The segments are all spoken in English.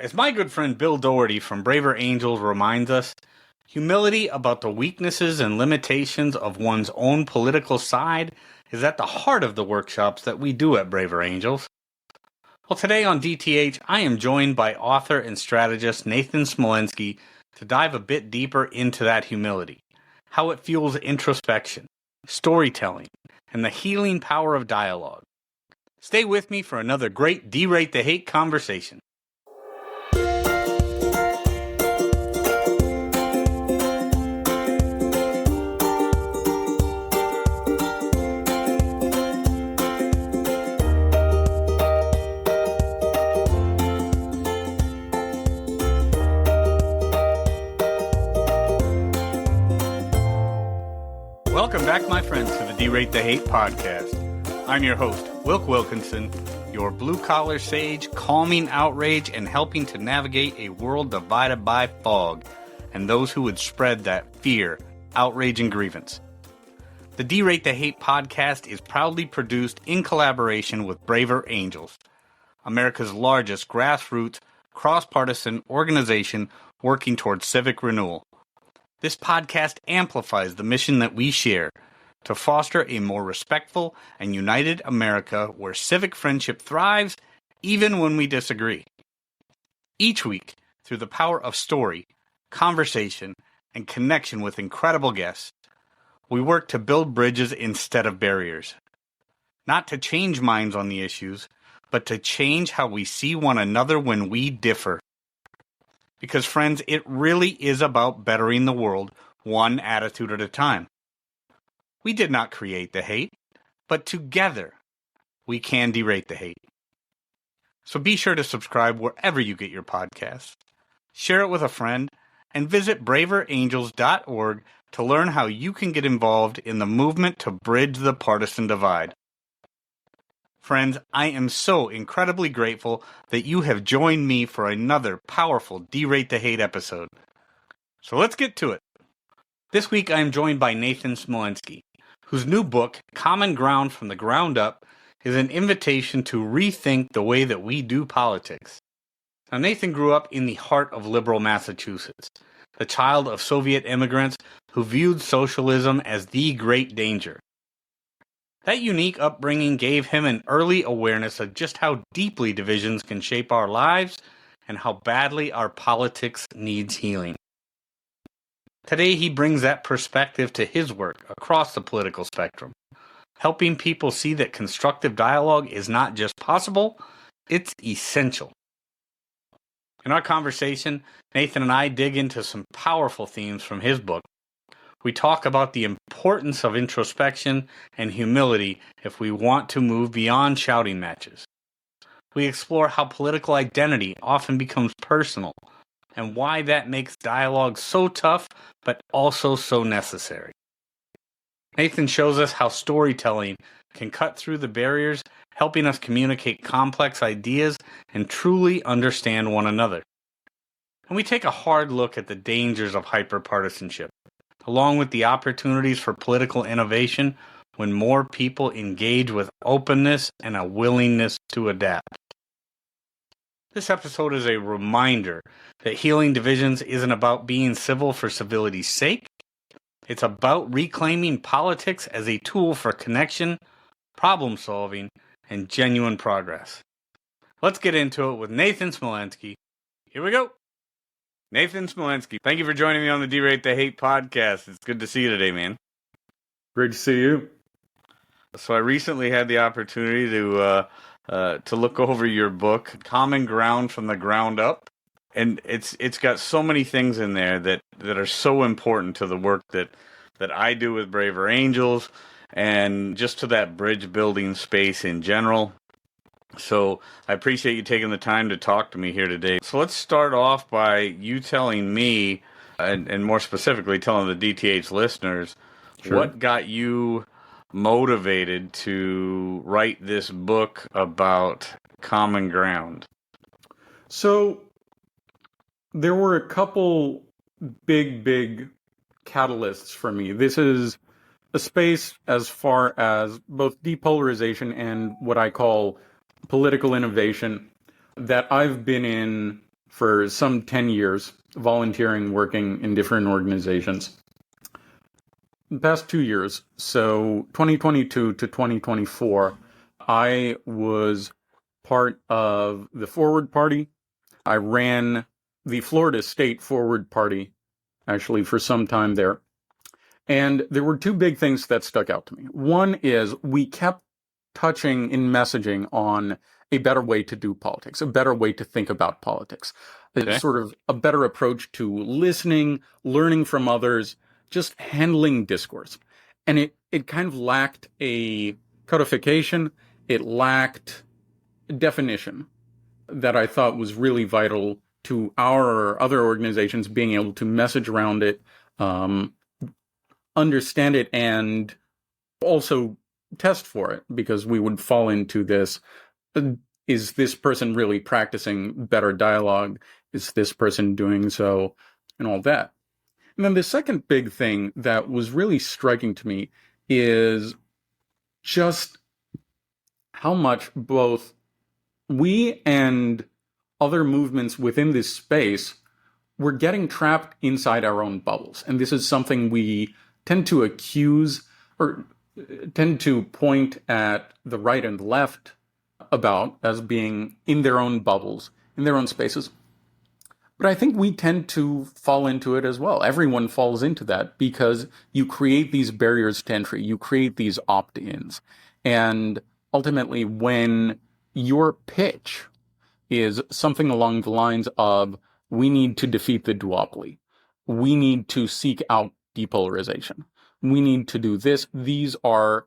As my good friend Bill Doherty from Braver Angels reminds us, humility about the weaknesses and limitations of one's own political side is at the heart of the workshops that we do at Braver Angels. Well, today on DTH, I am joined by author and strategist Nathan Smolensky to dive a bit deeper into that humility, how it fuels introspection, storytelling, and the healing power of dialogue. Stay with me for another great Derate the Hate conversation. Welcome back, my friends, to the Derate the Hate podcast. I'm your host, Wilk Wilkinson, your blue-collar sage, calming outrage and helping to navigate a world divided by fog and those who would spread that fear, outrage, and grievance. The Derate the Hate podcast is proudly produced in collaboration with Braver Angels, America's largest grassroots, cross-partisan organization working towards civic renewal. This podcast amplifies the mission that we share to foster a more respectful and united America where civic friendship thrives even when we disagree. Each week, through the power of story, conversation, and connection with incredible guests, we work to build bridges instead of barriers. Not to change minds on the issues, but to change how we see one another when we differ. Because, friends, it really is about bettering the world one attitude at a time. We did not create the hate, but together we can derate the hate. So be sure to subscribe wherever you get your podcasts, share it with a friend, and visit braverangels.org to learn how you can get involved in the movement to bridge the partisan divide. Friends, I am so incredibly grateful that you have joined me for another powerful Derate the Hate episode. So let's get to it. This week I am joined by Nathan Smolensky, whose new book, Common Ground from the Ground Up, is an invitation to rethink the way that we do politics. Now, Nathan grew up in the heart of liberal Massachusetts, the child of Soviet immigrants who viewed socialism as the great danger. That unique upbringing gave him an early awareness of just how deeply divisions can shape our lives and how badly our politics needs healing. Today, he brings that perspective to his work across the political spectrum, helping people see that constructive dialogue is not just possible, it's essential. In our conversation, Nathan and I dig into some powerful themes from his book. We talk about the importance of introspection and humility if we want to move beyond shouting matches. We explore how political identity often becomes personal and why that makes dialogue so tough but also so necessary. Nathan shows us how storytelling can cut through the barriers, helping us communicate complex ideas and truly understand one another. And we take a hard look at the dangers of hyperpartisanship, along with the opportunities for political innovation when more people engage with openness and a willingness to adapt. This episode is a reminder that healing divisions isn't about being civil for civility's sake. It's about reclaiming politics as a tool for connection, problem solving, and genuine progress. Let's get into it with Nathan Smolensky. Here we go. Nathan Smolensky, thank you for joining me on the Derate the Hate podcast. It's good to see you today, man. Great to see you. So I recently had the opportunity to look over your book, Common Ground from the Ground Up, and it's got so many things in there that are so important to the work that I do with Braver Angels and just to that bridge building space in general. So I appreciate you taking the time to talk to me here today. So let's start off by you telling me, and more specifically telling the DTH listeners, Sure. What got you motivated to write this book about common ground? So there were a couple big catalysts for me. This is a space as far as both depolarization and what I call political innovation that I've been in for some 10 years, volunteering, working in different organizations. The past 2 years, so 2022 to 2024, I was part of the Forward Party. I ran the Florida State Forward Party, actually, for some time there. And there were two big things that stuck out to me. One is we kept touching in messaging on a better way to do politics, a better way to think about politics, sort of a better approach to listening, learning from others, just handling discourse. And it kind of lacked a codification. It lacked definition that I thought was really vital to our or other organizations being able to message around it, understand it, and also test for it, because we would fall into this, is this person really practicing better dialogue? Is this person doing so? And all that. And then the second big thing that was really striking to me is just how much both we and other movements within this space were getting trapped inside our own bubbles. And this is something we tend to accuse or tend to point at the right and the left about as being in their own bubbles, in their own spaces. But I think we tend to fall into it as well. Everyone falls into that because you create these barriers to entry, you create these opt-ins. And ultimately, when your pitch is something along the lines of, we need to defeat the duopoly, we need to seek out depolarization, we need to do this, these are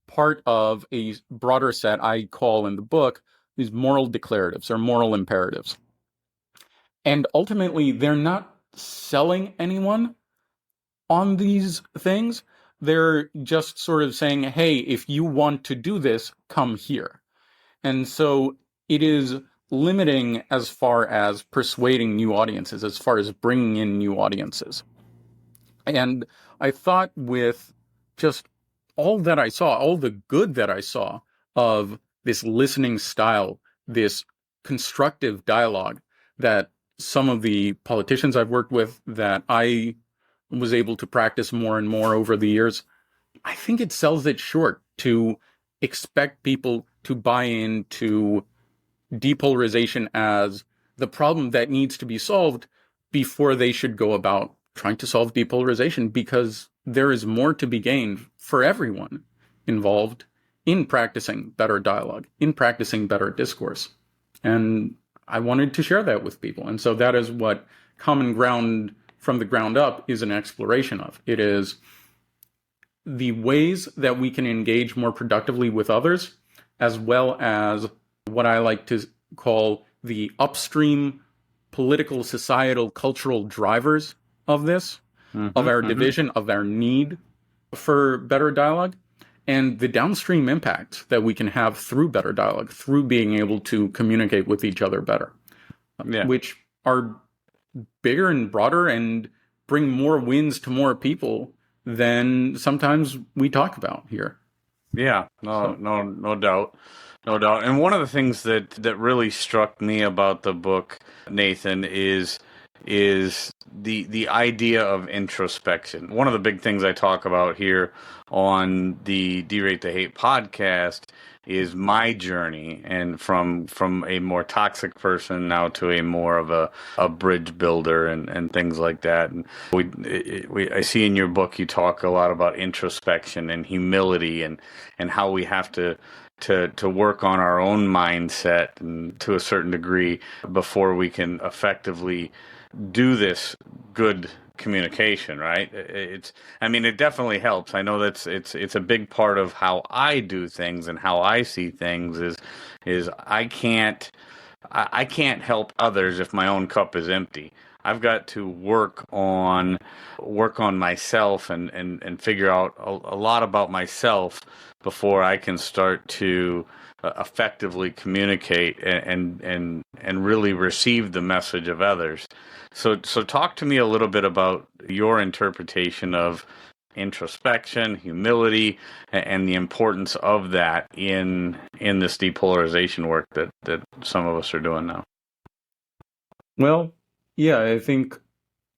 part of a broader set I call in the book these moral declaratives or moral imperatives. And ultimately, they're not selling anyone on these things. They're just sort of saying, hey, if you want to do this, come here. And so it is limiting as far as persuading new audiences, as far as bringing in new audiences. And I thought with just all that I saw, all the good that I saw of this listening style, this constructive dialogue that some of the politicians I've worked with, that I was able to practice more and more over the years, I think it sells it short to expect people to buy into depolarization as the problem that needs to be solved before they should go about trying to solve depolarization, because there is more to be gained for everyone involved in practicing better dialogue, in practicing better discourse. And I wanted to share that with people. And so that is what Common Ground from the Ground Up is an exploration of. It is the ways that we can engage more productively with others, as well as what I like to call the upstream political, societal, cultural drivers of this, of our division, of our need for better dialogue, and the downstream impact that we can have through better dialogue, through being able to communicate with each other better, which are bigger and broader and bring more wins to more people than sometimes we talk about here. Yeah, no doubt. No doubt. And one of the things that really struck me about the book, Nathan, is the idea of introspection. One of the big things I talk about here on the Derate the Hate podcast is my journey, and from a more toxic person now to a more of a bridge builder and things like that. And I see in your book you talk a lot about introspection and humility and how we have to work on our own mindset and to a certain degree before we can effectively do this good communication, right? It definitely helps. I know it's a big part of how I do things and how I see things is I can't help others if my own cup is empty. I've got to work on myself and figure out a lot about myself before I can start to effectively communicate and really receive the message of others. So talk to me a little bit about your interpretation of introspection, humility, and the importance of that in this depolarization work that some of us are doing now. Well, yeah, I think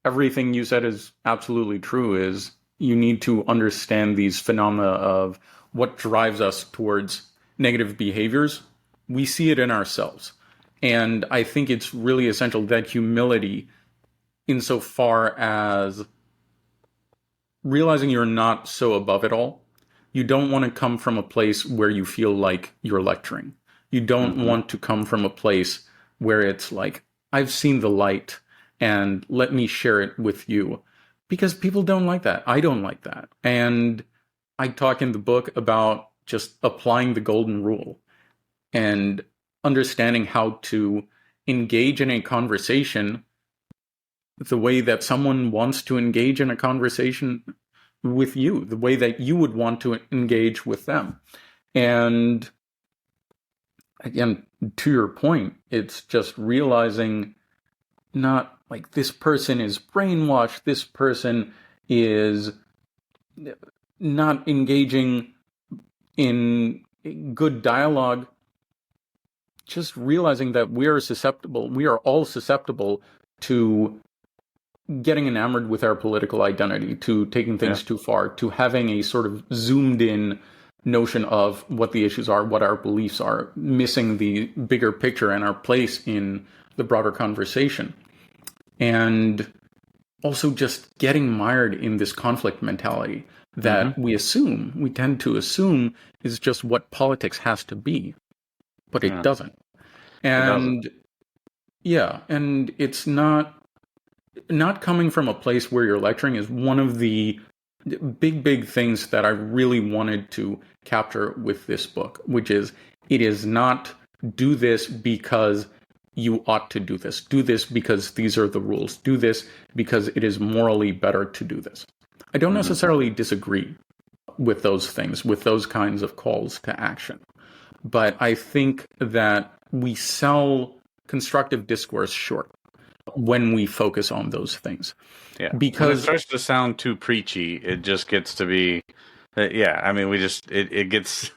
everything you said is absolutely true. Is you need to understand these phenomena of what drives us towards negative behaviors. We see it in ourselves. And I think it's really essential that humility, insofar as realizing you're not so above it all. You don't want to come from a place where you feel like you're lecturing. You don't Hmm. want to come from a place where it's like, I've seen the light and let me share it with you. Because people don't like that. I don't like that. And I talk in the book about just applying the golden rule and understanding how to engage in a conversation the way that someone wants to engage in a conversation with you, the way that you would want to engage with them. And again, to your point, it's just realizing not like this person is brainwashed, this person is not engaging in good dialogue, just realizing that we are all susceptible to getting enamored with our political identity, to taking Yeah. things too far, to having a sort of zoomed in notion of what the issues are, what our beliefs are, missing the bigger picture and our place in the broader conversation. And also just getting mired in this conflict mentality Hmm. that we tend to assume is just what politics has to be, but it Yeah. doesn't. It doesn't. And yeah, and it's not coming from a place where you're lecturing is one of the big things that I really wanted to capture with this book, which is it is not do this because you ought to do this. Do this because these are the rules. Do this because it is morally better to do this. I don't Hmm. necessarily disagree with those things, with those kinds of calls to action. But I think that we sell constructive discourse short when we focus on those things. Yeah. When it Because starts to sound too preachy, it just gets to be, yeah. I mean, it gets,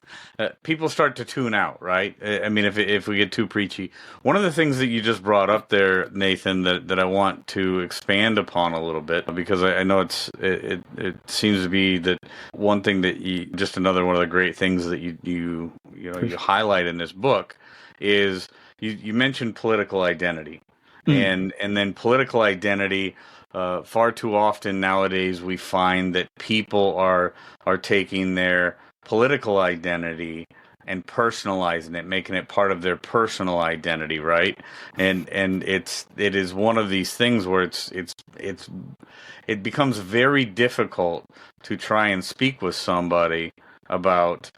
people start to tune out, right? I mean, if we get too preachy, one of the things that you just brought up there, Nathan, that I want to expand upon a little bit, because I know it seems to be that one thing that just another one of the great things that you highlight in this book is you mentioned political identity. mm, And then political identity, far too often nowadays we find that people are taking their political identity and personalizing it, making it part of their personal identity, right? And it is one of these things where it becomes very difficult to try and speak with somebody about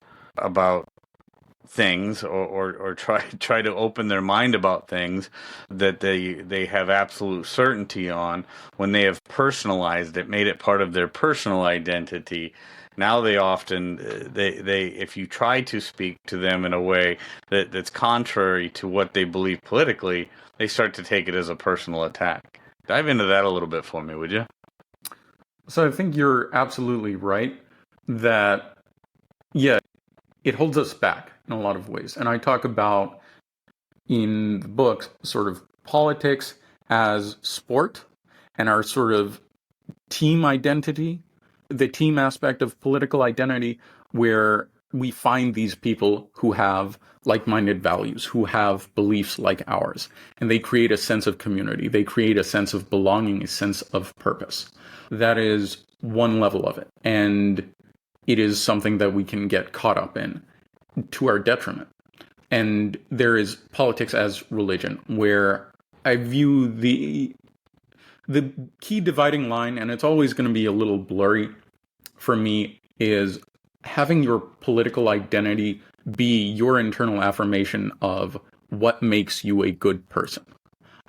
things, or try to open their mind about things that they have absolute certainty on, when they have personalized it, made it part of their personal identity. Now they often, they if you try to speak to them in a way that's contrary to what they believe politically, they start to take it as a personal attack. Dive into that a little bit for me, would you? so I think you're absolutely right that, yeah, it holds us back in a lot of ways. And I talk about in the book sort of politics as sport and our sort of team identity, the team aspect of political identity, where we find these people who have like-minded values, who have beliefs like ours, and they create a sense of community. They create a sense of belonging, a sense of purpose. That is one level of it. And it is something that we can get caught up in to our detriment. And there is politics as religion, where I view the key dividing line, and it's always going to be a little blurry for me, is having your political identity be your internal affirmation of what makes you a good person.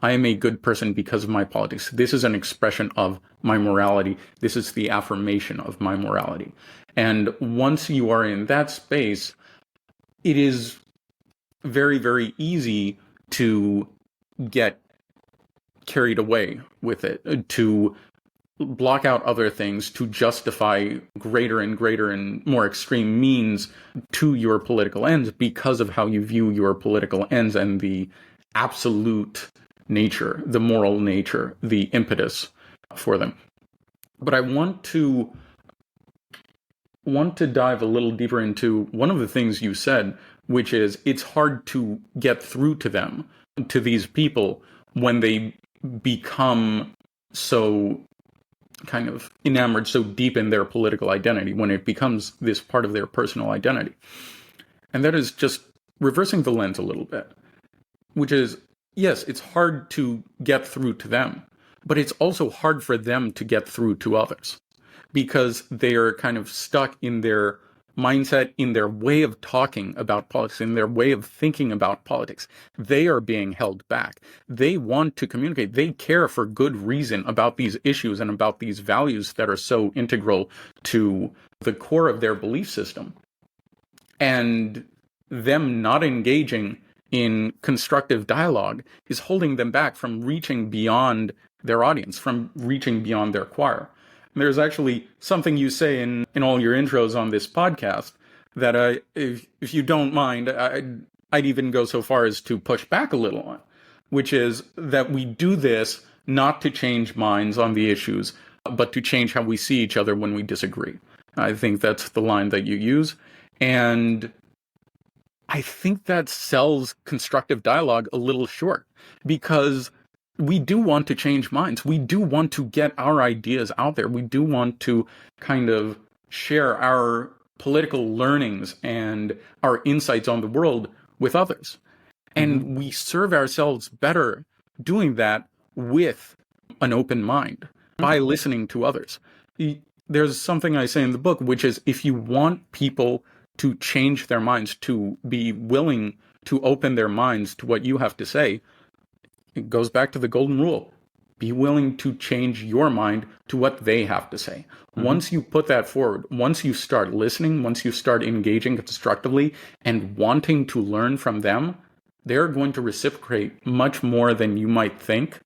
I am a good person because of my politics. This is an expression of my morality. This is the affirmation of my morality. And once you are in that space, it is very easy to get carried away with it, to block out other things, to justify greater and more extreme means to your political ends because of how you view your political ends and the absolute nature, the moral nature, the impetus for them. But I want to dive a little deeper into one of the things you said, which is it's hard to get through to them, to these people, when they become so kind of enamored, so deep in their political identity, when it becomes this part of their personal identity. And that is just reversing the lens a little bit, which is, yes, it's hard to get through to them, but it's also hard for them to get through to others, because they are kind of stuck in their mindset, in their way of talking about politics, in their way of thinking about politics. They are being held back. They want to communicate. They care for good reason about these issues and about these values that are so integral to the core of their belief system. And them not engaging in constructive dialogue is holding them back from reaching beyond their audience, from reaching beyond their choir. There's actually something you say in all your intros on this podcast that if you don't mind, I'd even go so far as to push back a little on, which is that we do this not to change minds on the issues, but to change how we see each other when we disagree. I think that's the line that you use. And I think that sells constructive dialogue a little short, because we do want to change minds. We do want to get our ideas out there. We do want to kind of share our political learnings and our insights on the world with others. And we serve ourselves better doing that with an open mind, by listening to others. There's something I say in the book, which is, if you want people to change their minds, to be willing to open their minds to what you have to say, it goes back to the golden rule. Be willing to change your mind to what they have to say. Once you put that forward, once you start listening, once you start engaging constructively and wanting to learn from them, they're going to reciprocate much more than you might think.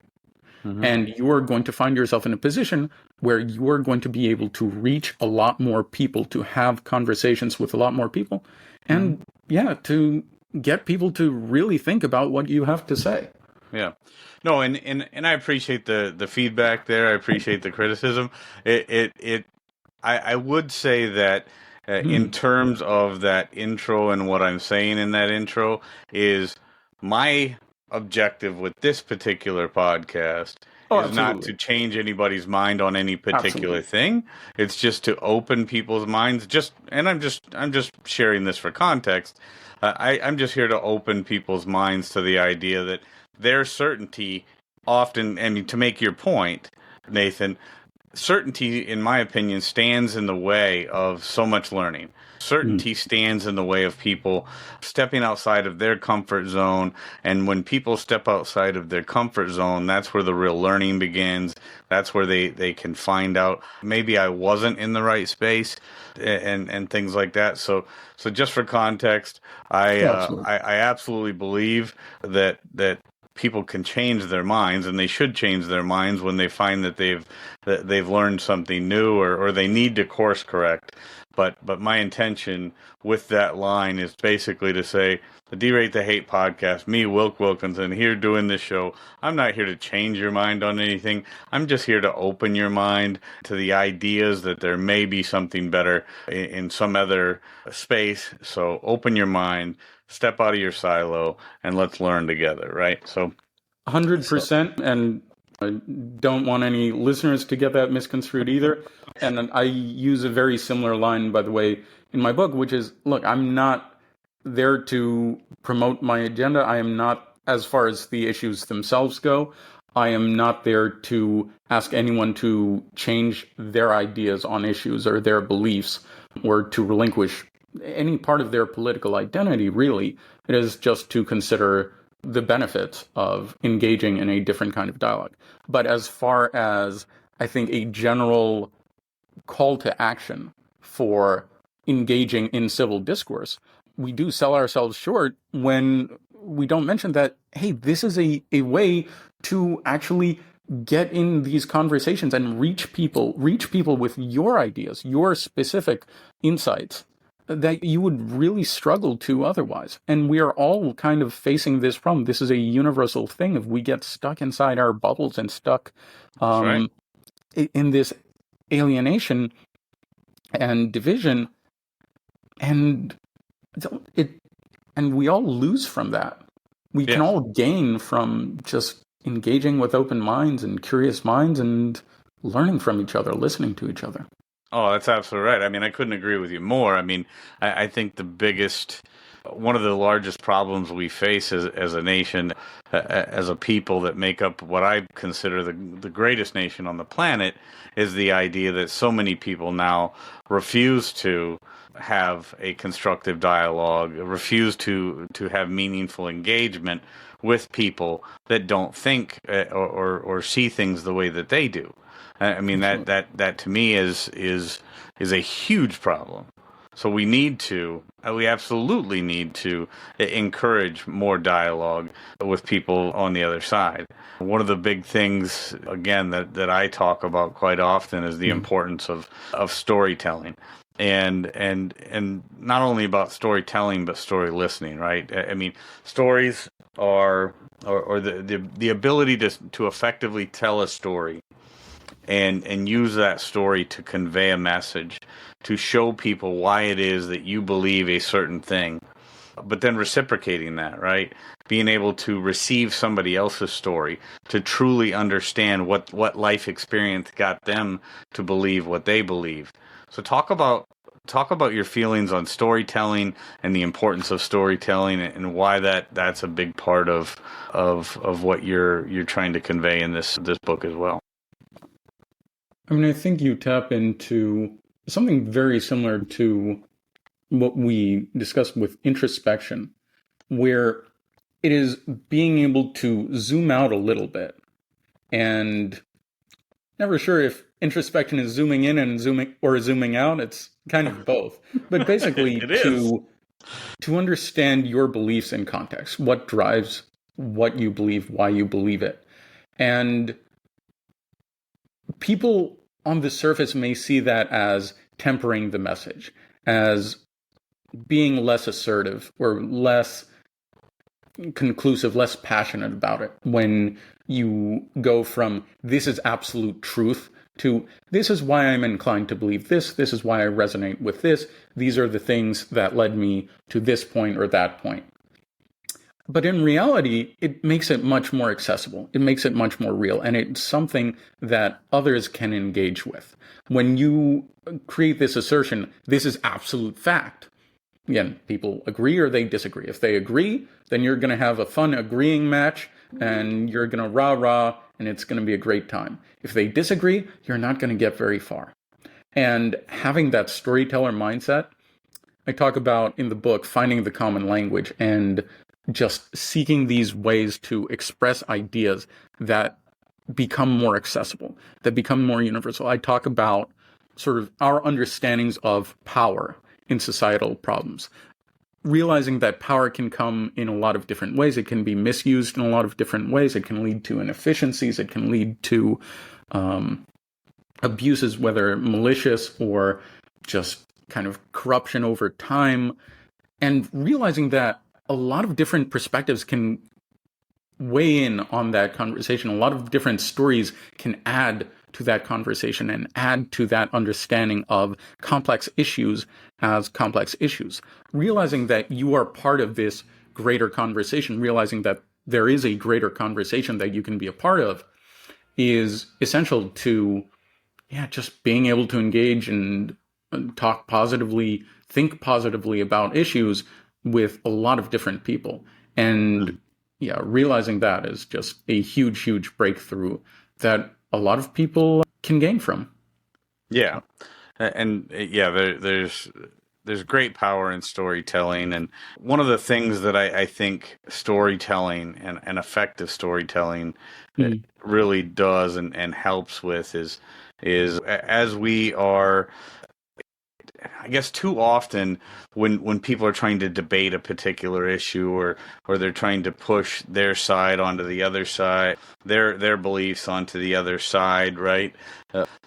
And you are going to find yourself in a position where you are going to be able to reach a lot more people, to have conversations with a lot more people, and to get people to really think about what you have to say. Yeah. No, and I appreciate the feedback there. I appreciate the criticism. I would say that in terms of that intro, and what I'm saying in that intro is, my objective with this particular podcast is not to change anybody's mind on any particular thing. It's just to open people's minds. I'm just sharing this for context. I'm just here to open people's minds to the idea that their certainty often, and to make your point, Nathan, certainty, in my opinion, stands in the way of so much learning. Certainty stands in the way of people stepping outside of their comfort zone. And when people step outside of their comfort zone, that's where the real learning begins. That's where they can find out, maybe I wasn't in the right space, and things like that. So just for context, I absolutely believe that people can change their minds, and they should change their minds when they find that they've learned something new, or they need to course correct. But my intention with that line is basically to say, the Derate the Hate podcast, me, Wilk Wilkinson, here doing this show, I'm not here to change your mind on anything. I'm just here to open your mind to the ideas that there may be something better in some other space. So open your mind, step out of your silo, and let's learn together, right? So 100%, and I don't want any listeners to get that misconstrued either. And I use a very similar line, by the way, in my book, which is, look, I'm not there to promote my agenda. I am not, as far as the issues themselves go, I am not there to ask anyone to change their ideas on issues or their beliefs, or to relinquish any part of their political identity, really. It is just to consider the benefits of engaging in a different kind of dialogue. But as far as, I think, a general call to action for engaging in civil discourse, we do sell ourselves short when we don't mention that, hey, this is a way to actually get in these conversations and reach people with your ideas, your specific insights, that you would really struggle to otherwise. And we are all kind of facing this problem. This is a universal thing. If we get stuck inside our bubbles and stuck That's right. in this alienation and division, and it and we all lose from that. We can Yes. all gain from just engaging with open minds and curious minds and learning from each other, listening to each other. Oh, that's absolutely right. I mean, I couldn't agree with you more. I mean, I think one of the largest problems we face as a nation, as a people that make up what I consider the greatest nation on the planet, is the idea that so many people now refuse to have a constructive dialogue, refuse to have meaningful engagement with people that don't think or see things the way that they do. I mean, that to me is a huge problem. So we absolutely need to encourage more dialogue with people on the other side. One of the big things, again, that I talk about quite often is the importance of storytelling. And not only about storytelling, but story listening, right? I mean, stories are, or the ability to effectively tell a story and use that story to convey a message, to show people why it is that you believe a certain thing, but then reciprocating that, right? Being able to receive somebody else's story, to truly understand what life experience got them to believe what they believe. So talk about your feelings on storytelling and the importance of storytelling and why that's a big part of what you're trying to convey in this book as well. I mean, I think you tap into something very similar to what we discussed with introspection, where it is being able to zoom out a little bit. And never sure if introspection is zooming in and zooming out. It's kind of both. But basically It is. to understand your beliefs in context, what drives what you believe, why you believe it. And people on the surface may see that as tempering the message, as being less assertive or less conclusive, less passionate about it. When you go from this is absolute truth to this is why I'm inclined to believe this is why I resonate with this, these are the things that led me to this point or that point. But in reality, it makes it much more accessible. It makes it much more real. And it's something that others can engage with. When you create this assertion, this is absolute fact. Again, people agree or they disagree. If they agree, then you're going to have a fun agreeing match and you're going to rah-rah and it's going to be a great time. If they disagree, you're not going to get very far. And having that storyteller mindset, I talk about in the book, finding the common language and just seeking these ways to express ideas that become more accessible, that become more universal. I talk about sort of our understandings of power in societal problems, realizing that power can come in a lot of different ways. It can be misused in a lot of different ways. It can lead to inefficiencies. It can lead to abuses, whether malicious or just kind of corruption over time. And realizing that a lot of different perspectives can weigh in on that conversation. A lot of different stories can add to that conversation and add to that understanding of complex issues as complex issues. Realizing that you are part of this greater conversation, realizing that there is a greater conversation that you can be a part of, is essential to, just being able to engage and talk positively, think positively about issues with a lot of different people. And realizing that is just a huge, huge breakthrough that a lot of people can gain from. Yeah. And there's great power in storytelling. And one of the things that I think storytelling and effective storytelling really does and helps with is as we are I guess too often when people are trying to debate a particular issue, or they're trying to push their side onto the other side, their beliefs onto the other side, right?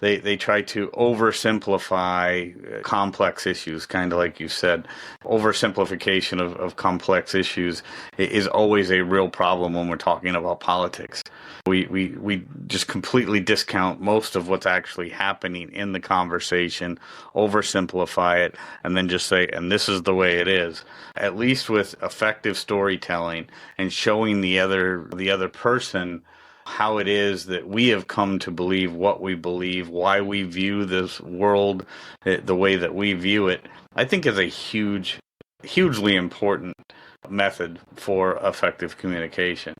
They try to oversimplify complex issues, kind of like you said. Oversimplification of complex issues is always a real problem when we're talking about politics. We just completely discount most of what's actually happening in the conversation, oversimplify it, and then just say, and this is the way it is. At least with effective storytelling and showing the other person how it is that we have come to believe what we believe, why we view this world the way that we view it, I think is a hugely important method for effective communication.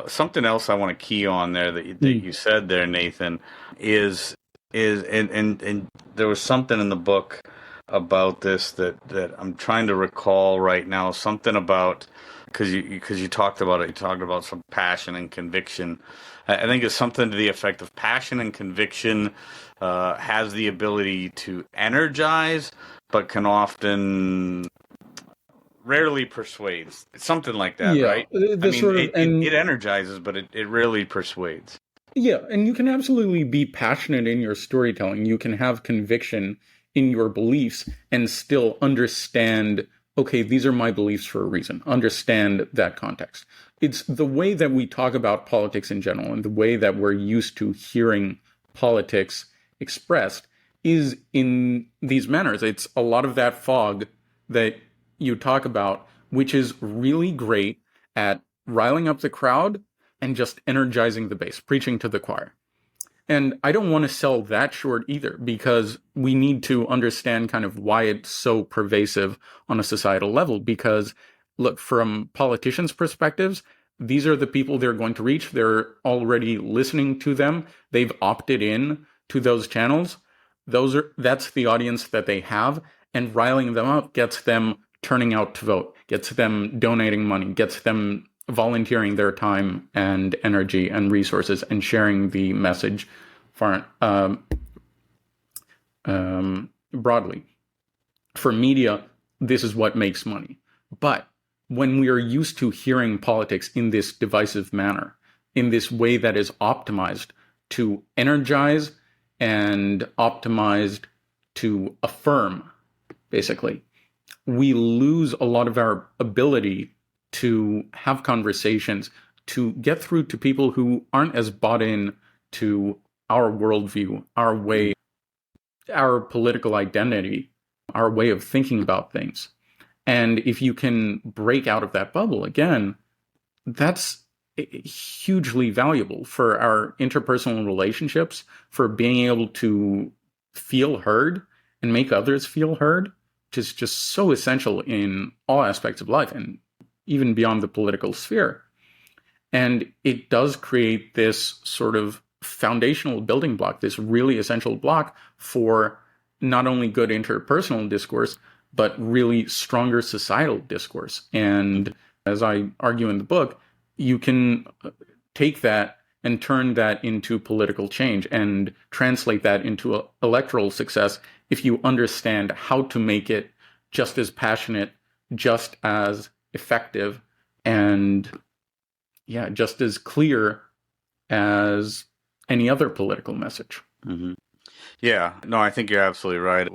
Something else I want to key on there that you said there, Nathan, is and there was something in the book about this that I'm trying to recall right now. Something about because you talked about it. You talked about some passion and conviction. I think it's something to the effect of passion and conviction has the ability to energize, but can often rarely persuades. It's something like that, right? It energizes, but it rarely persuades. Yeah, and you can absolutely be passionate in your storytelling. You can have conviction in your beliefs and still understand, okay, these are my beliefs for a reason. Understand that context. It's the way that we talk about politics in general and the way that we're used to hearing politics expressed is in these manners. It's a lot of that fog that you talk about, which is really great at riling up the crowd and just energizing the base, preaching to the choir. And I don't want to sell that short either, because we need to understand kind of why it's so pervasive on a societal level. Because, look, from politicians' perspectives, these are the people they're going to reach. They're already listening to them. They've opted in to those channels. That's the audience that they have. And riling them up gets them turning out to vote, gets them donating money, gets them volunteering their time and energy and resources and sharing the message broadly. For media, this is what makes money. But when we are used to hearing politics in this divisive manner, in this way that is optimized to energize and optimized to affirm, basically, we lose a lot of our ability to have conversations, to get through to people who aren't as bought in to our worldview, our way, our political identity, our way of thinking about things. And if you can break out of that bubble, again, that's hugely valuable for our interpersonal relationships, for being able to feel heard and make others feel heard, which is just so essential in all aspects of life and even beyond the political sphere. And it does create this sort of foundational building block, this really essential block for not only good interpersonal discourse, but really stronger societal discourse. And as I argue in the book, you can take that and turn that into political change and translate that into electoral success if you understand how to make it just as passionate, just as effective, and just as clear as any other political message. Mm-hmm. Yeah, no, I think you're absolutely right.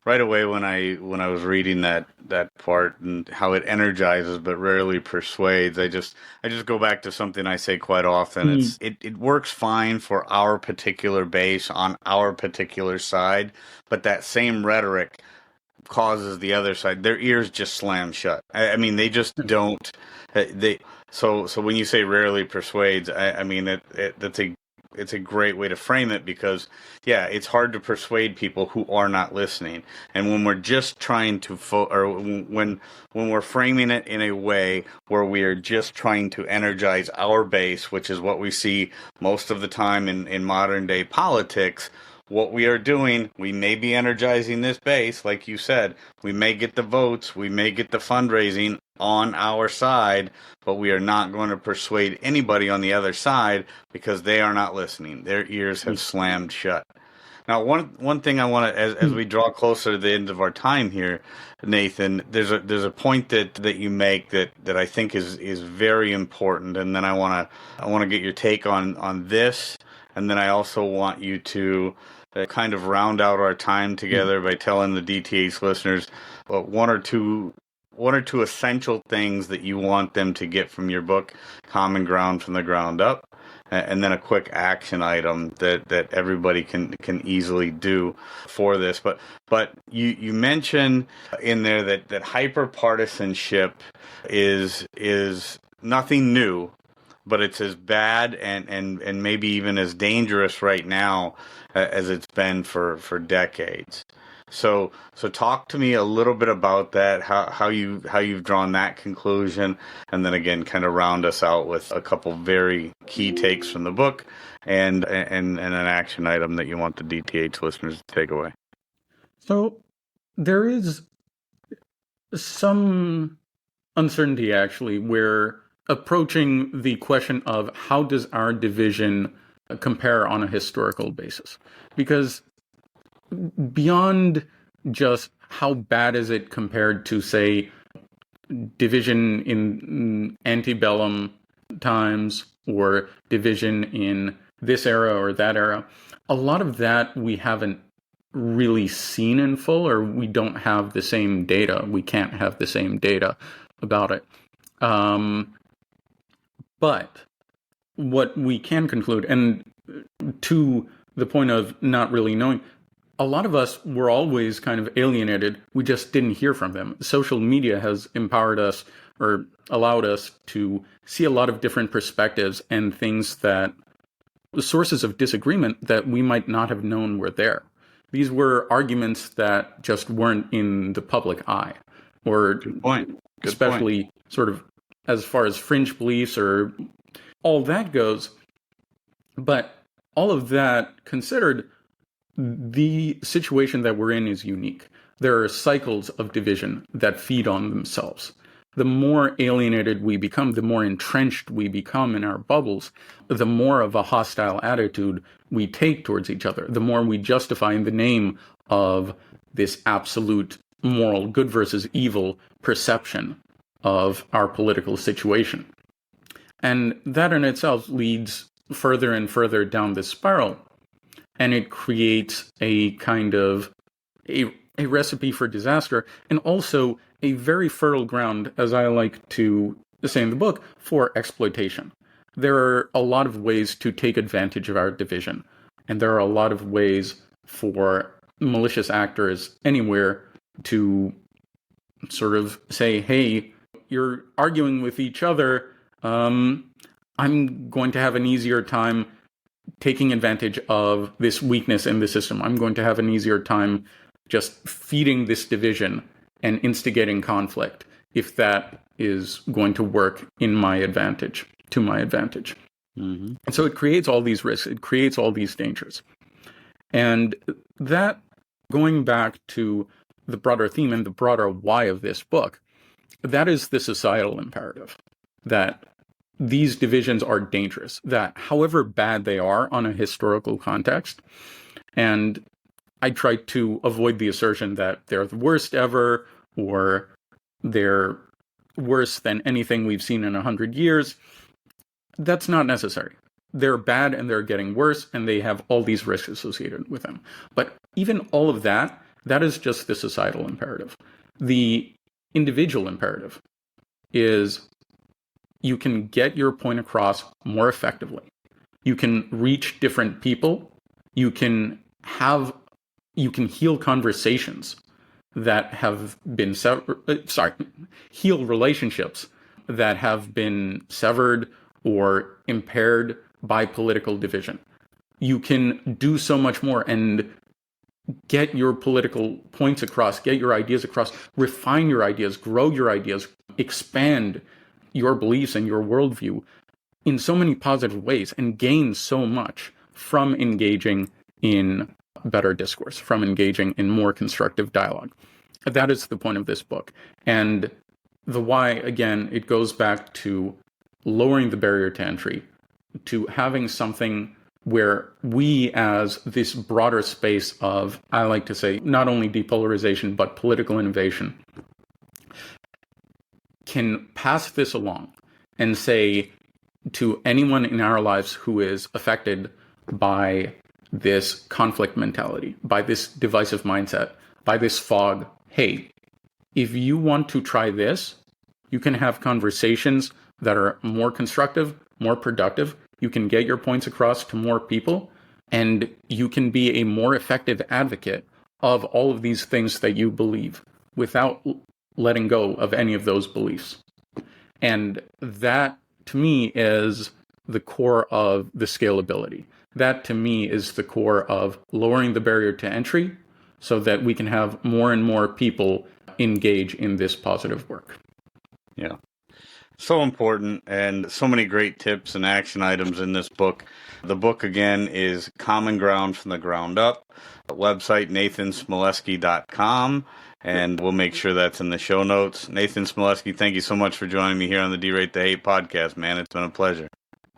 Right away when I was reading that part and how it energizes but rarely persuades, I just go back to something I say quite often. It works fine for our particular base on our particular side, but that same rhetoric causes the other side, their ears just slam shut. I mean, they just don't. So when you say rarely persuades, I mean it's a great way to frame it, because it's hard to persuade people who are not listening. And when we're just trying to when we're framing it in a way where we are just trying to energize our base, which is what we see most of the time in modern day politics, what we are doing, we may be energizing this base, like you said. We may get the votes, we may get the fundraising on our side, but we are not going to persuade anybody on the other side because they are not listening. Their ears have slammed shut. Now, one thing I want to, as we draw closer to the end of our time here, Nathan, there's a point that you make that I think is very important, and then I want to get your take on this, and then I also want you to kind of round out our time together by telling the DTH listeners one or two essential things that you want them to get from your book, Common Ground from the Ground Up, and then a quick action item that everybody can easily do for this. But you mentioned in there that hyperpartisanship is nothing new, but it's as bad and maybe even as dangerous right now as it's been for decades. So talk to me a little bit about that, how you've drawn that conclusion, and then again kind of round us out with a couple very key takes from the book and an action item that you want the DTH listeners to take away. So there is some uncertainty actually where approaching the question of how does our division compare on a historical basis, because beyond just how bad is it compared to, say, division in antebellum times or division in this era or that era, a lot of that we haven't really seen in full, or we don't have the same data. We can't have the same data about it. But what we can conclude, and to the point of not really knowing, a lot of us were always kind of alienated. We just didn't hear from them. Social media has empowered us or allowed us to see a lot of different perspectives and things that sources of disagreement that we might not have known were there. These were arguments that just weren't in the public eye, or Good point. especially sort of as far as fringe beliefs or all that goes. But all of that considered, the situation that we're in is unique. There are cycles of division that feed on themselves. The more alienated we become, the more entrenched we become in our bubbles, the more of a hostile attitude we take towards each other, the more we justify in the name of this absolute moral good versus evil perception of our political situation. And that in itself leads further and further down this spiral. And it creates a kind of a recipe for disaster, and also a very fertile ground, as I like to say in the book, for exploitation. There are a lot of ways to take advantage of our division, and there are a lot of ways for malicious actors anywhere to sort of say, hey, you're arguing with each other, I'm going to have an easier time taking advantage of this weakness in the system. I'm going to have an easier time just feeding this division and instigating conflict if that is going to work in my advantage, to my advantage. Mm-hmm. And so it creates all these risks. It creates all these dangers. And that, going back to the broader theme and the broader why of this book, that is the societal imperative, that these divisions are dangerous, that however bad they are on a historical context, and I try to avoid the assertion that they're the worst ever or they're worse than anything we've seen in 100 years. That's not necessary. They're bad and they're getting worse, and they have all these risks associated with them. But even all of that, that is just the societal imperative. The individual imperative is you can get your point across more effectively. You can reach different people. You can heal conversations that have been heal relationships that have been severed or impaired by political division. You can do so much more and get your political points across, get your ideas across, refine your ideas, grow your ideas, expand your beliefs and your worldview in so many positive ways, and gain so much from engaging in better discourse, from engaging in more constructive dialogue. That is the point of this book. And the why, again, it goes back to lowering the barrier to entry, to having something where we, as this broader space of, I like to say, not only depolarization, but political innovation, can pass this along and say to anyone in our lives who is affected by this conflict mentality, by this divisive mindset, by this fog, hey, if you want to try this, you can have conversations that are more constructive, more productive. You can get your points across to more people, and you can be a more effective advocate of all of these things that you believe without letting go of any of those beliefs. And that, to me, is the core of the scalability. That, to me, is the core of lowering the barrier to entry so that we can have more and more people engage in this positive work. Yeah. So important, and so many great tips and action items in this book. The book, again, is Common Ground from the Ground Up. Website, nathansmolensky.com, and we'll make sure that's in the show notes. Nathan Smolensky, thank you so much for joining me here on the Derate The Hate podcast, man. It's been a pleasure.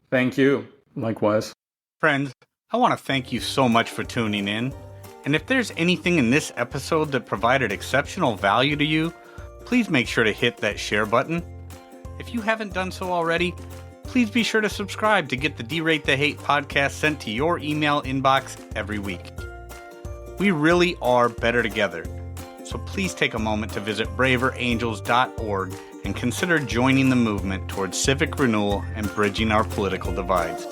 Thank you. Likewise. Friends, I want to thank you so much for tuning in. And if there's anything in this episode that provided exceptional value to you, please make sure to hit that share button. If you haven't done so already, please be sure to subscribe to get the Derate The Hate podcast sent to your email inbox every week. We really are better together, so please take a moment to visit braverangels.org and consider joining the movement towards civic renewal and bridging our political divides.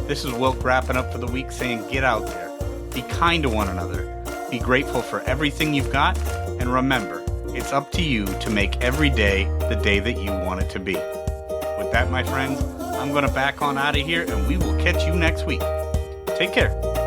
This is Wilk wrapping up for the week saying get out there, be kind to one another, be grateful for everything you've got, and remember, it's up to you to make every day the day that you want it to be. With that, my friends, I'm going to back on out of here, and we will catch you next week. Take care.